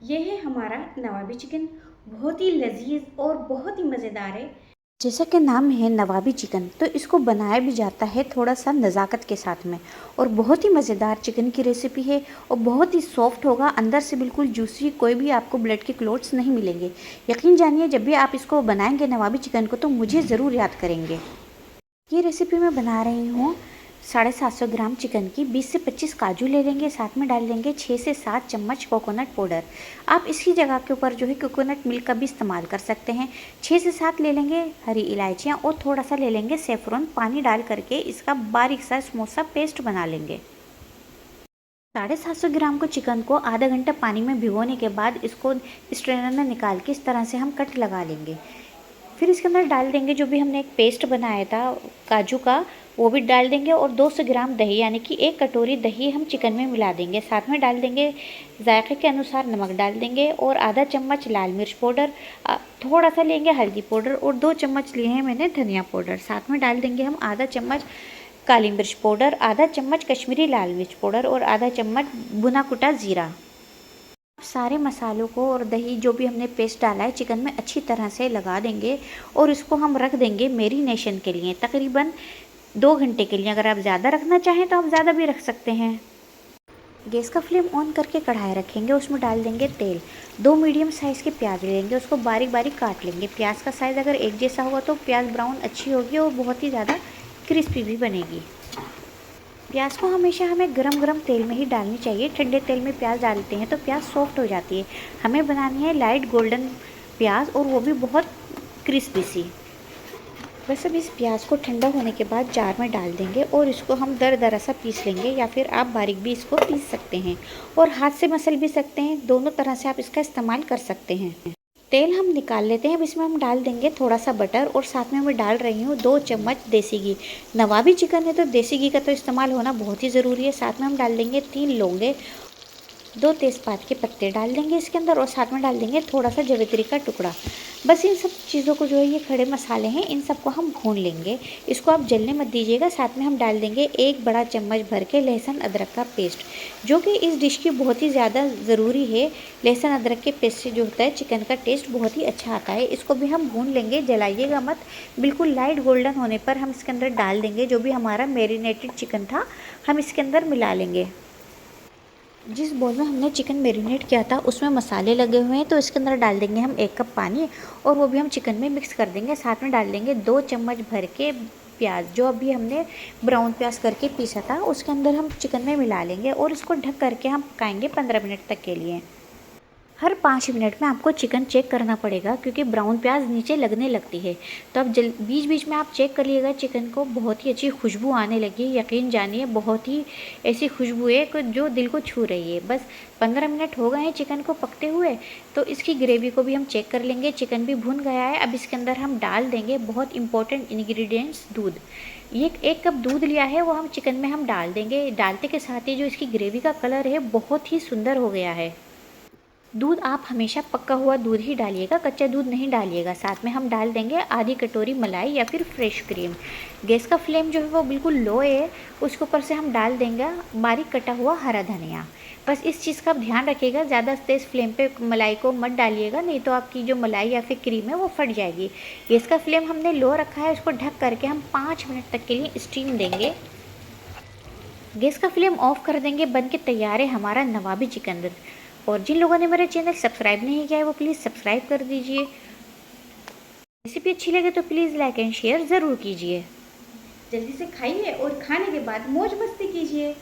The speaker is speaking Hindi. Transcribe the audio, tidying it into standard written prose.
ये है हमारा नवाबी चिकन। बहुत ही लजीज और बहुत ही मज़ेदार है। जैसा कि नाम है नवाबी चिकन, तो इसको बनाया भी जाता है थोड़ा सा नज़ाकत के साथ में। और बहुत ही मज़ेदार चिकन की रेसिपी है और बहुत ही सॉफ्ट होगा, अंदर से बिल्कुल जूसी, कोई भी आपको ब्लड के क्लोट्स नहीं मिलेंगे। यकीन जानिए, जब भी आप इसको बनाएंगे नवाबी चिकन को, तो मुझे ज़रूर याद करेंगे। ये रेसिपी मैं बना रही हूँ 750 ग्राम चिकन की। 20 से 25 काजू ले लेंगे, साथ में डाल देंगे 6 से 7 चम्मच कोकोनट पाउडर। आप इसकी जगह के ऊपर जो है कोकोनट मिल्क का भी इस्तेमाल कर सकते हैं। 6 से 7 ले लेंगे हरी इलायचियाँ और थोड़ा सा ले लेंगे सेफ्रॉन। पानी डाल करके इसका बारीक सा स्मूथ सा पेस्ट बना लेंगे। 750 ग्राम को चिकन को आधा घंटा पानी में भिगोने के बाद इसको स्ट्रेनर में निकाल के इस तरह से हम कट लगा लेंगे। फिर इसके अंदर डाल देंगे जो भी हमने एक पेस्ट बनाया था काजू का, वो भी डाल देंगे। और 200 ग्राम दही, यानी कि 1 कटोरी दही हम चिकन में मिला देंगे। साथ में डाल देंगे जायके के अनुसार नमक डाल देंगे और आधा चम्मच लाल मिर्च पाउडर, थोड़ा सा लेंगे हल्दी पाउडर और 2 चम्मच लिए हैं मैंने धनिया पाउडर। साथ में डाल देंगे हम आधा चम्मच काली मिर्च पाउडर, आधा चम्मच कश्मीरी लाल मिर्च पाउडर और आधा चम्मच भुना कुटा ज़ीरा। सारे मसालों को और दही जो भी हमने पेस्ट डाला है चिकन में अच्छी तरह से लगा देंगे और इसको हम रख देंगे मैरिनेशन के लिए तकरीबन 2 घंटे के लिए। अगर आप ज़्यादा रखना चाहें तो आप ज़्यादा भी रख सकते हैं। गैस का फ्लेम ऑन करके कढ़ाई रखेंगे, उसमें डाल देंगे तेल। 2 मीडियम साइज़ के प्याज लेंगे, उसको बारीक बारीक काट लेंगे। प्याज का साइज़ अगर एक जैसा होगा तो प्याज ब्राउन अच्छी होगी और बहुत ही ज़्यादा क्रिस्पी भी बनेगी। प्याज को हमेशा हमें गरम गरम तेल में ही डालनी चाहिए। ठंडे तेल में प्याज डालते हैं तो प्याज सॉफ्ट हो जाती है। हमें बनानी है लाइट गोल्डन प्याज और वो भी बहुत क्रिस्पी सी। बस अब इस प्याज को ठंडा होने के बाद जार में डाल देंगे और इसको हम दरदरा सा पीस लेंगे, या फिर आप बारीक भी इसको पीस सकते हैं और हाथ से मसल भी सकते हैं। दोनों तरह से आप इसका इस्तेमाल कर सकते हैं। तेल हम निकाल लेते हैं। अब इसमें हम डाल देंगे थोड़ा सा बटर और साथ में मैं डाल रही हूँ 2 चम्मच देसी घी। नवाबी चिकन है तो देसी घी का तो इस्तेमाल होना बहुत ही ज़रूरी है। साथ में हम डाल देंगे 3 लौंगे, 2 तेज़पात के पत्ते डाल देंगे इसके अंदर और साथ में डाल देंगे थोड़ा सा जवित्री का टुकड़ा। बस इन सब चीज़ों को जो है, ये खड़े मसाले हैं, इन सबको हम भून लेंगे। इसको आप जलने मत दीजिएगा। साथ में हम डाल देंगे 1 बड़ा चम्मच भर के लहसुन अदरक का पेस्ट, जो कि इस डिश की बहुत ही ज़्यादा ज़रूरी है। लहसुन अदरक के पेस्ट से जो होता है चिकन का टेस्ट बहुत ही अच्छा आता है। इसको भी हम भून लेंगे, जलाइएगा मत। बिल्कुल लाइट गोल्डन होने पर हम इसके अंदर डाल देंगे जो भी हमारा मैरिनेटेड चिकन था, हम इसके अंदर मिला लेंगे। जिस बोल में हमने चिकन मैरिनेट किया था उसमें मसाले लगे हुए हैं, तो इसके अंदर डाल देंगे हम 1 कप पानी और वो भी हम चिकन में मिक्स कर देंगे। साथ में डाल देंगे 2 चम्मच भर के प्याज, जो अभी हमने ब्राउन प्याज करके पीसा था, उसके अंदर हम चिकन में मिला लेंगे और इसको ढक करके हम पकाएंगे 15 मिनट तक के लिए। हर 5 मिनट में आपको चिकन चेक करना पड़ेगा, क्योंकि ब्राउन प्याज नीचे लगने लगती है। तो आप बीच बीच में आप चेक करिएगा चिकन को। बहुत ही अच्छी खुशबू आने लगी, यकीन जानिए बहुत ही ऐसी खुशबू है कि जो दिल को छू रही है। बस 15 मिनट हो गए हैं चिकन को पकते हुए, तो इसकी ग्रेवी को भी हम चेक कर लेंगे। चिकन भी भुन गया है। अब इसके अंदर हम डाल देंगे बहुत इंपॉर्टेंट इंग्रेडिएंट्स, दूध। ये 1 कप दूध लिया है, वो हम चिकन में हम डाल देंगे। डालते के साथ ही जो इसकी ग्रेवी का कलर है बहुत ही सुंदर हो गया है। दूध आप हमेशा पका हुआ दूध ही डालिएगा, कच्चा दूध नहीं डालिएगा। साथ में हम डाल देंगे आधी कटोरी मलाई या फिर फ्रेश क्रीम। गैस का फ्लेम जो है वो बिल्कुल लो है। उसके ऊपर से हम डाल देंगे बारीक कटा हुआ हरा धनिया। बस इस चीज़ का आप ध्यान रखिएगा, ज़्यादा तेज़ फ्लेम पे मलाई को मत डालिएगा, नहीं तो आपकी जो मलाई या फिर क्रीम है वो फट जाएगी। गैस का फ्लेम हमने लो रखा है, उसको ढक करके हम 5 मिनट तक के लिए स्टीम देंगे। गैस का फ्लेम ऑफ कर देंगे। बन के तैयार है हमारा नवाबी चिकन। और जिन लोगों ने मेरा चैनल सब्सक्राइब नहीं किया है वो प्लीज़ सब्सक्राइब कर दीजिए। रेसिपी अच्छी लगे तो प्लीज़ लाइक एंड शेयर ज़रूर कीजिए। जल्दी से खाइए और खाने के बाद मौज मस्ती कीजिए।